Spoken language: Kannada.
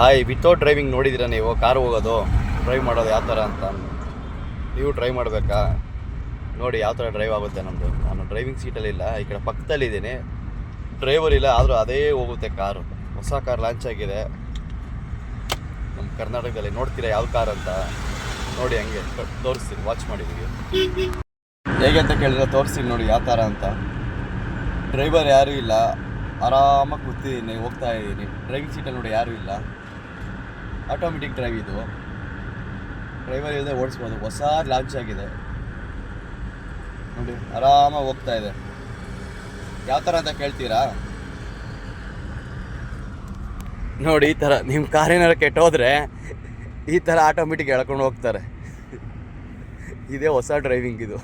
ಹಾಯ್, ವಿತೌಟ್ ಡ್ರೈವಿಂಗ್ ನೋಡಿದ್ದೀರಾ ನೀವು? ಕಾರ್ ಹೋಗೋದು, ಡ್ರೈವ್ ಮಾಡೋದು ಯಾವ ಥರ ಅಂತ ನೀವು ಟ್ರೈ ಮಾಡಬೇಕಾ? ನೋಡಿ ಯಾವ ಥರ ಡ್ರೈವ್ ಆಗುತ್ತೆ ನಮ್ಮದು. ನಾನು ಡ್ರೈವಿಂಗ್ ಸೀಟಲ್ಲಿಲ್ಲ, ಈ ಕಡೆ ಪಕ್ಕದಲ್ಲಿದ್ದೀನಿ, ಡ್ರೈವರ್ ಇಲ್ಲ, ಆದರೂ ಅದೇ ಹೋಗುತ್ತೆ ಕಾರು. ಹೊಸ ಕಾರ್ ಲಾಂಚ್ ಆಗಿದೆ ನಮ್ಮ ಕರ್ನಾಟಕದಲ್ಲಿ. ನೋಡ್ತೀರಾ ಯಾವ ಕಾರ್ ಅಂತ? ನೋಡಿ, ಹಂಗೆ ತೋರಿಸ್ತೀನಿ, ವಾಚ್ ಮಾಡಿದ್ದೀವಿ. ಹೇಗೆ ಅಂತ ಕೇಳಿದ್ರೆ ತೋರಿಸ್ತೀನಿ ನೋಡಿ ಯಾವ ಥರ ಅಂತ. ಡ್ರೈವರ್ ಯಾರೂ ಇಲ್ಲ, ಆರಾಮಾಗಿ ಕೂತಿದ್ದೀನಿ, ಹೋಗ್ತಾ ಇದ್ದೀನಿ. ಡ್ರೈವಿಂಗ್ ಸೀಟಲ್ಲಿ ನೋಡಿ ಯಾರೂ ಇಲ್ಲ, ಆಟೋಮೆಟಿಕ್ ಡ್ರೈವ್ ಇದು. ಡ್ರೈವರ್ ಇಲ್ಲದೆ ಓಡಿಸ್ಬೋದು. ಹೊಸ ಲಾಂಚ್ ಆಗಿದೆ ನೋಡಿ, ಆರಾಮಾಗಿ ಹೋಗ್ತಾ ಇದೆ. ಯಾವ ಥರ ಅಂತ ಕೇಳ್ತೀರಾ? ನೋಡಿ ಈ ಥರ ನಿಮ್ಮ ಕಾರೇನಾರು ಕೆಟ್ಟೋದ್ರೆ ಈ ಥರ ಆಟೋಮೆಟಿಕ್ ಎಳ್ಕೊಂಡು ಹೋಗ್ತಾರೆ. ಇದೇ ಹೊಸ ಡ್ರೈವಿಂಗ್ ಇದು.